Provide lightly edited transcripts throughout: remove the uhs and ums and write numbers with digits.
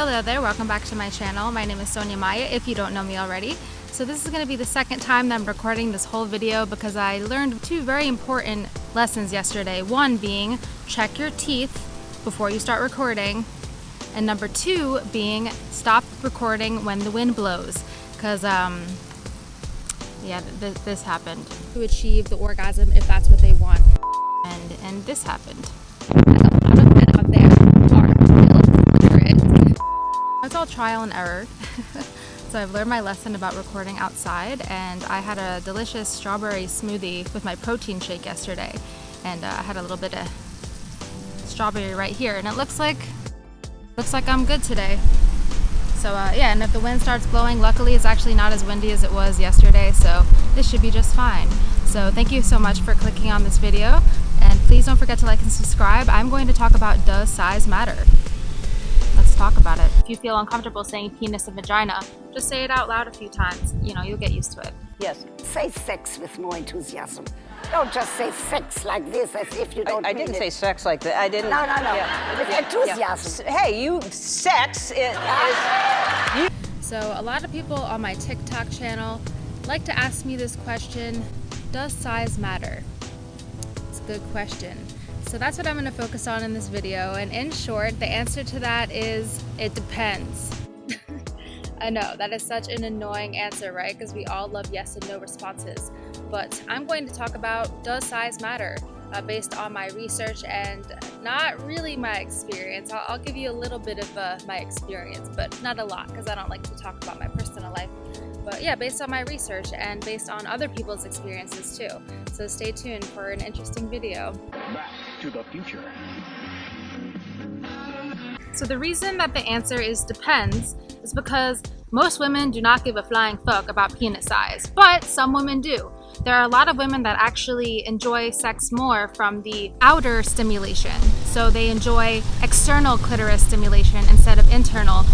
Hello there, welcome back to my channel. My name is Sonia Maya, if you don't know me already. So this is going to be the second time that I'm recording this whole video because I learned two very important lessons yesterday. One being, check your teeth before you start recording. And number two being, stop recording when the wind blows. Because, this happened. To achieve the orgasm if that's what they want. And this happened. And a lot of men out there are illiterate. It's all trial and error. So I've learned my lesson about recording outside, and I had a delicious strawberry smoothie with my protein shake yesterday, and I had a little bit of strawberry right here, and it looks like I'm good today. So yeah, and if the wind starts blowing, luckily it's actually not as windy as it was yesterday, so this should be just fine. So thank you so much for clicking on this video, and please don't forget to like and subscribe. I'm going to talk about, does size matter? Let's talk about it. If you feel uncomfortable saying penis and vagina, just say it out loud a few times. You know, you'll get used to it. Yes. Say sex with more enthusiasm. Don't just say sex like this as if you don't I didn't say sex like that. I didn't. No. Yeah. With enthusiasm. Yeah. Hey, you, sex is... So a lot of people on my TikTok channel like to ask me this question, does size matter? It's a good question. So that's what I'm going to focus on in this video, and in short, the answer to that is, it depends. I know, that is such an annoying answer, right? Because we all love yes and no responses. But I'm going to talk about, does size matter? Based on my research and not really my experience. I'll give you a little bit of my experience, but not a lot, because I don't like to talk about my personal life. But yeah, based on my research and based on other people's experiences too. So stay tuned for an interesting video. Back to the future. So the reason that the answer is depends is because most women do not give a flying fuck about penis size, but some women do. There are a lot of women that actually enjoy sex more from the outer stimulation. So they enjoy external clitoris stimulation instead of internal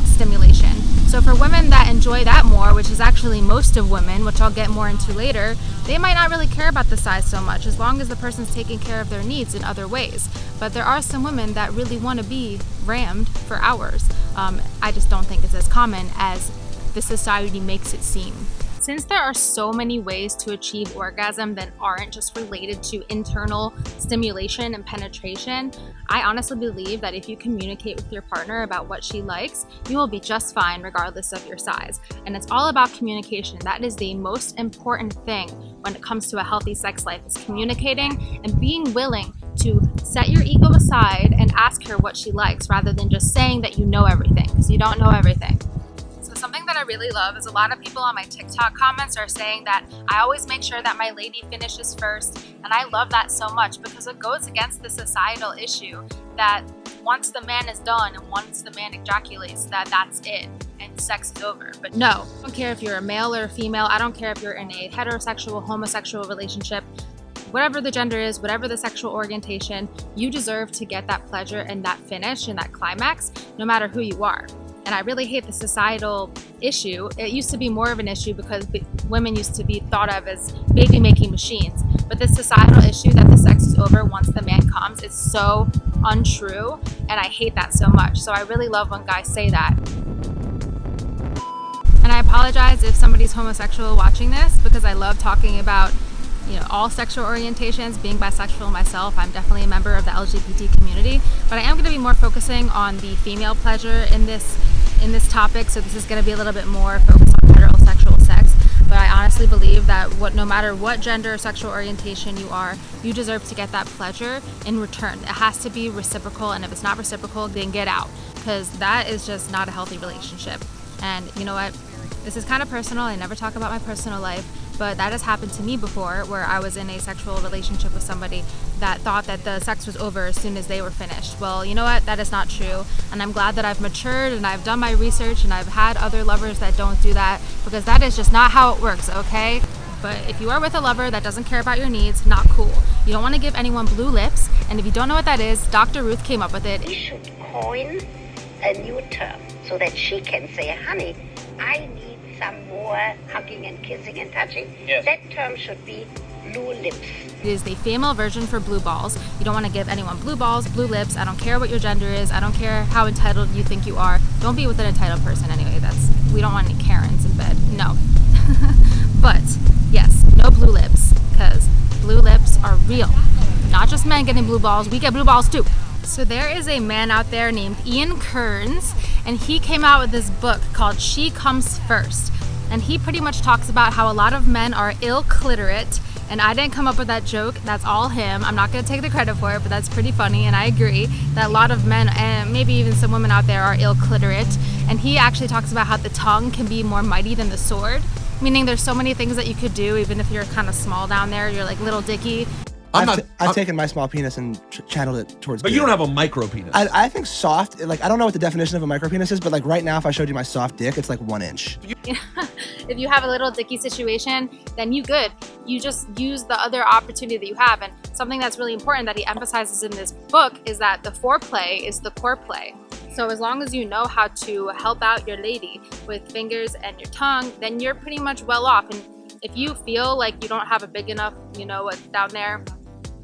stimulation. So for women that enjoy that more, which is actually most of women, which I'll get more into later, they might not really care about the size so much as long as the person's taking care of their needs in other ways. But there are some women that really want to be rammed for hours. I just don't think it's as common as the society makes it seem. Since there are so many ways to achieve orgasm that aren't just related to internal stimulation and penetration, I honestly believe that if you communicate with your partner about what she likes, you will be just fine regardless of your size. And it's all about communication. That is the most important thing when it comes to a healthy sex life, is communicating and being willing to set your ego aside and ask her what she likes rather than just saying that you know everything, because you don't know everything. Something that I really love is a lot of people on my TikTok comments are saying that I always make sure that my lady finishes first, and I love that so much because it goes against the societal issue that once the man is done and once the man ejaculates, that's it and sex is over. But no, I don't care if you're a male or a female, I don't care if you're in a heterosexual, homosexual relationship, whatever the gender is, whatever the sexual orientation, you deserve to get that pleasure and that finish and that climax no matter who you are. And I really hate the societal issue. It used to be more of an issue because women used to be thought of as baby-making machines. But this societal issue that the sex is over once the man comes is so untrue, and I hate that so much. So I really love when guys say that. And I apologize if somebody's homosexual watching this, because I love talking about, you know, all sexual orientations. Being bisexual myself, I'm definitely a member of the LGBT community, but I am going to be more focusing on the female pleasure in this topic. So this is going to be a little bit more focused on heterosexual sex. But I honestly believe that no matter what gender or sexual orientation you are, you deserve to get that pleasure in return. It has to be reciprocal, and if it's not reciprocal, then get out, because that is just not a healthy relationship. And you know what? This is kind of personal. I never talk about my personal life, but that has happened to me before, where I was in a sexual relationship with somebody that thought that the sex was over as soon as they were finished. Well, you know what? That is not true. And I'm glad that I've matured and I've done my research and I've had other lovers that don't do that, because that is just not how it works, okay? But if you are with a lover that doesn't care about your needs, not cool. You don't want to give anyone blue lips, and if you don't know what that is, Dr. Ruth came up with it. We should coin a new term so that she can say, honey, I need some more hugging and kissing and touching. Yes. That term should be blue lips. It is the female version for blue balls. You don't want to give anyone blue balls, blue lips. I don't care what your gender is. I don't care how entitled you think you are. Don't be with an entitled person anyway. We don't want any Karens in bed. No. But yes, no blue lips, because blue lips are real. Not just men getting blue balls, we get blue balls too. So there is a man out there named Ian Kerner, and he came out with this book called She Comes First. And he pretty much talks about how a lot of men are ill-cliterate, and I didn't come up with that joke, that's all him. I'm not gonna take the credit for it, but that's pretty funny, and I agree that a lot of men, and maybe even some women out there, are ill-cliterate. And he actually talks about how the tongue can be more mighty than the sword, meaning there's so many things that you could do, even if you're kind of small down there, you're like Lil Dicky. I've taken my small penis and channeled it towards. But you don't have a micro penis. I think soft, like, I don't know what the definition of a micro penis is, but like right now, if I showed you my soft dick, it's like 1 inch. If you have a Lil Dicky situation, then you good. You just use the other opportunity that you have. And something that's really important that he emphasizes in this book is that the foreplay is the core play. So as long as you know how to help out your lady with fingers and your tongue, then you're pretty much well off. And if you feel like you don't have a big enough, down there,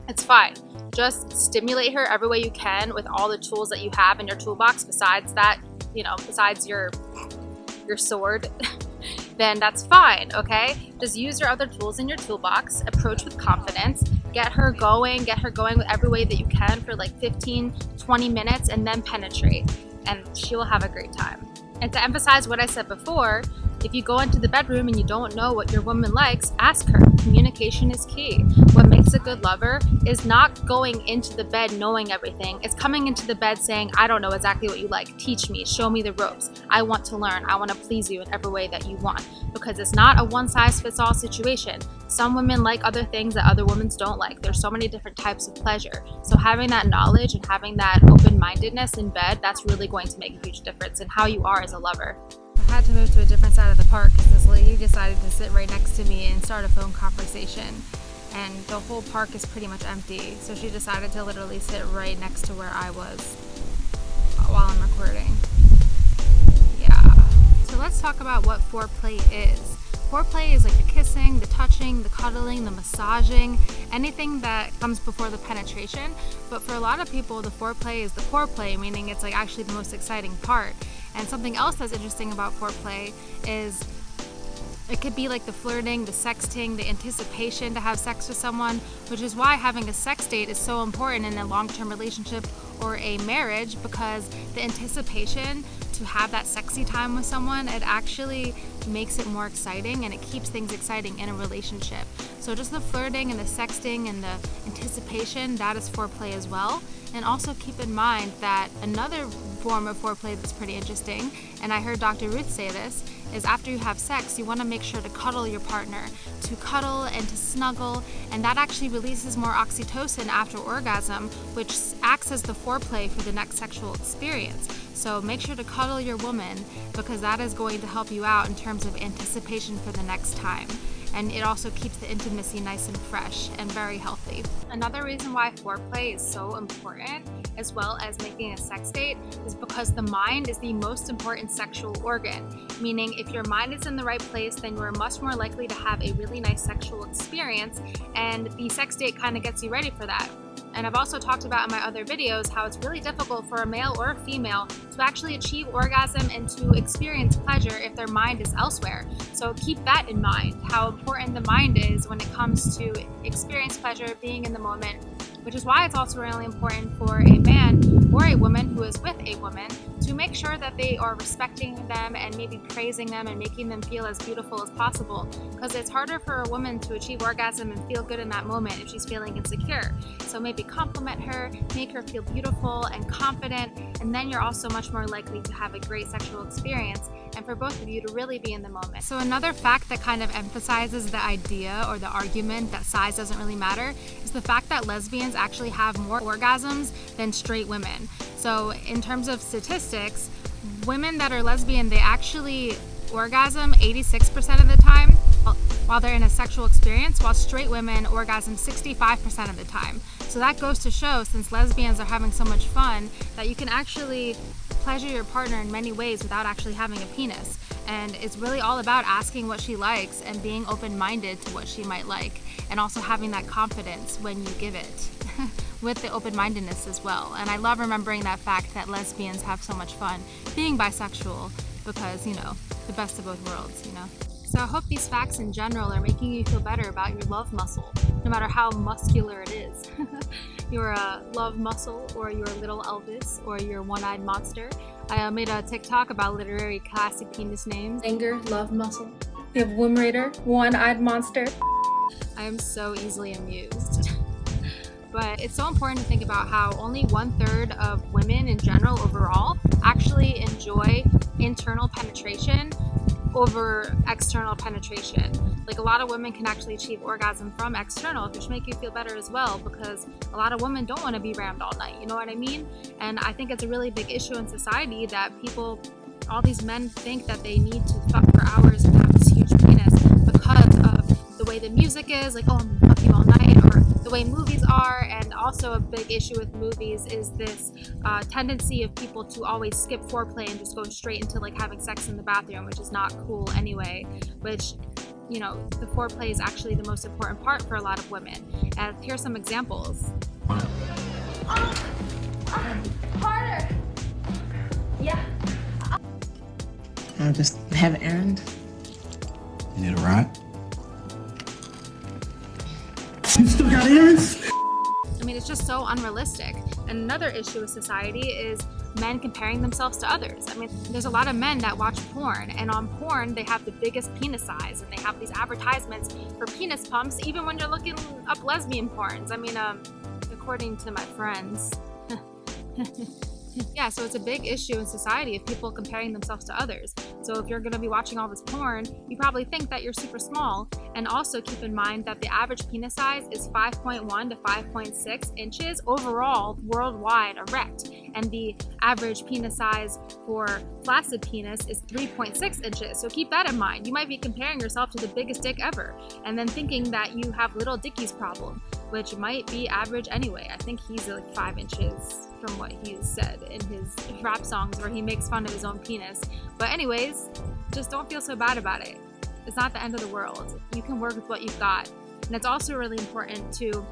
it's fine. Just stimulate her every way you can with all the tools that you have in your toolbox besides that, besides your sword, then that's fine, okay? Just use your other tools in your toolbox, approach with confidence, get her going with every way that you can for like 15, 20 minutes, and then penetrate, and she will have a great time. And to emphasize what I said before, if you go into the bedroom and you don't know what your woman likes, ask her. Communication is key. What makes a good lover is not going into the bed knowing everything. It's coming into the bed saying, I don't know exactly what you like. Teach me. Show me the ropes. I want to learn. I want to please you in every way that you want. Because it's not a one-size-fits-all situation. Some women like other things that other women don't like. There's so many different types of pleasure. So having that knowledge and having that open-mindedness in bed, that's really going to make a huge difference in how you are as a lover. I had to move to a different side of the park because this lady decided to sit right next to me and start a phone conversation. And the whole park is pretty much empty. So she decided to literally sit right next to where I was while I'm recording. Yeah. So let's talk about what foreplay is. Foreplay is like the kissing, the touching, the cuddling, the massaging, anything that comes before the penetration. But for a lot of people, the foreplay is the core play, meaning it's like actually the most exciting part. And something else that's interesting about foreplay is it could be like the flirting, the sexting, the anticipation to have sex with someone, which is why having a sex date is so important in a long-term relationship or a marriage, because the anticipation to have that sexy time with someone, it actually makes it more exciting and it keeps things exciting in a relationship. So just the flirting and the sexting and the anticipation, that is foreplay as well. And also keep in mind that another form of foreplay that's pretty interesting, and I heard Dr. Ruth say this, is after you have sex, you want to make sure to cuddle your partner, to cuddle and to snuggle, and that actually releases more oxytocin after orgasm, which acts as the foreplay for the next sexual experience. So make sure to cuddle your woman, because that is going to help you out in terms of anticipation for the next time. And it also keeps the intimacy nice and fresh and very healthy. Another reason why foreplay is so important, as well as making a sex date, is because the mind is the most important sexual organ. Meaning if your mind is in the right place, then you are much more likely to have a really nice sexual experience, and the sex date kind of gets you ready for that. And I've also talked about in my other videos how it's really difficult for a male or a female to actually achieve orgasm and to experience pleasure if their mind is elsewhere. So keep that in mind, how important the mind is when it comes to experience pleasure, being in the moment, which is why it's also really important for a man or a woman who is with a woman to make sure that they are respecting them and maybe praising them and making them feel as beautiful as possible, because it's harder for a woman to achieve orgasm and feel good in that moment if she's feeling insecure. So maybe compliment her, make her feel beautiful and confident, and then you're also much more likely to have a great sexual experience and for both of you to really be in the moment. So another fact that kind of emphasizes the idea or the argument that size doesn't really matter is the fact that lesbians actually have more orgasms than straight women. So in terms of statistics, women that are lesbian, they actually orgasm 86% of the time while they're in a sexual experience, while straight women orgasm 65% of the time. So that goes to show, since lesbians are having so much fun, that you can actually pleasure your partner in many ways without actually having a penis. And it's really all about asking what she likes and being open-minded to what she might like. and also having that confidence when you give it with the open-mindedness as well. And I love remembering that fact that lesbians have so much fun being bisexual because, you know, the best of both worlds, you know. So I hope these facts in general are making you feel better about your love muscle, no matter how muscular it is. Your love muscle, or your little Elvis, or your one-eyed monster. I made a TikTok about literary classic penis names. Anger, love muscle. We have Womb Raider, one-eyed monster. I am so easily amused. But it's so important to think about how only 1/3 of women in general overall actually enjoy internal penetration over external penetration. Like, a lot of women can actually achieve orgasm from external, which make you feel better as well, because a lot of women don't want to be rammed all night, you know what I mean? And I think it's a really big issue in society that people, all these men, think that they need to fuck for hours and have this huge penis because of the way the music is, like, oh, I'm fucking all night, or the way movies are. And also a big issue with movies is this tendency of people to always skip foreplay and just go straight into like having sex in the bathroom, which is not cool anyway, which, you know, the foreplay is actually the most important part for a lot of women. And here's some examples. Harder! Yeah. I'll just have an errand. You need a ride? You still got errands? I mean, it's just so unrealistic. And another issue with society is men comparing themselves to others. I mean, there's a lot of men that watch porn, and on porn, they have the biggest penis size, and they have these advertisements for penis pumps, even when you're looking up lesbian porns. I mean, according to my friends. Yeah, so it's a big issue in society of people comparing themselves to others. So if you're going to be watching all this porn, you probably think that you're super small. And also keep in mind that the average penis size is 5.1 to 5.6 inches overall worldwide erect. And the average penis size for flaccid penis is 3.6 inches. So keep that in mind. You might be comparing yourself to the biggest dick ever and then thinking that you have Lil Dicky's problem, which might be average anyway. I think he's like 5 inches from what he's said in his rap songs where he makes fun of his own penis. But anyways, just don't feel so bad about it. It's not the end of the world. You can work with what you've got. And it's also really important to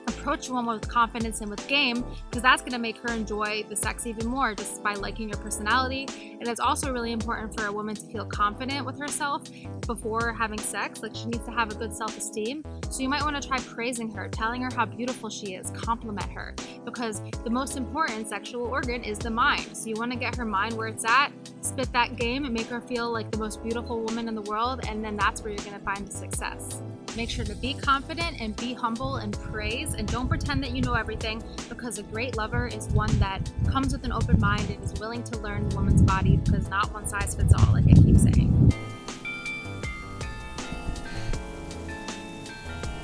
approach a woman with confidence and with game, because that's going to make her enjoy the sex even more just by liking your personality. And it's also really important for a woman to feel confident with herself before having sex. Like, she needs to have a good self-esteem. So you might want to try praising her, telling her how beautiful she is, compliment her, because the most important sexual organ is the mind. So you want to get her mind where it's at, spit that game, and make her feel like the most beautiful woman in the world, and then that's where you're going to find the success. Make sure to be confident and be humble and praise, and don't pretend that you know everything, because a great lover is one that comes with an open mind and is willing to learn the woman's body, because not one size fits all, like I keep saying.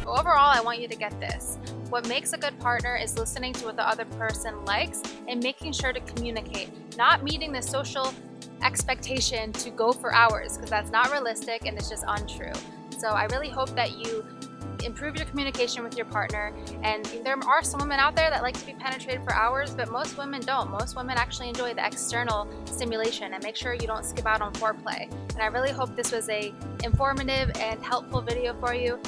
Overall, I want you to get this. What makes a good partner is listening to what the other person likes and making sure to communicate, not meeting the social expectation to go for hours, because that's not realistic and it's just untrue. So I really hope that you improve your communication with your partner. And there are some women out there that like to be penetrated for hours, but most women don't. Most women actually enjoy the external stimulation, and make sure you don't skip out on foreplay. And I really hope this was a informative and helpful video for you.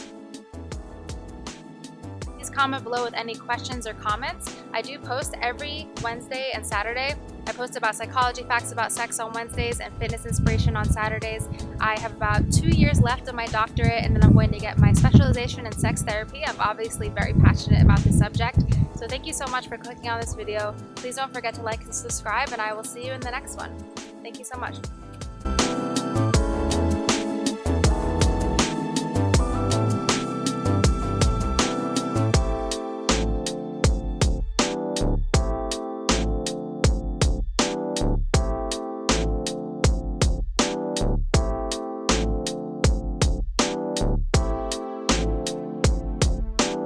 Please comment below with any questions or comments. I do post every Wednesday and Saturday. I post about psychology facts about sex on Wednesdays and fitness inspiration on Saturdays. I have about 2 years left of my doctorate, and then I'm going to get my specialization in sex therapy. I'm obviously very passionate about this subject. So thank you so much for clicking on this video. Please don't forget to like and subscribe, and I will see you in the next one. Thank you so much.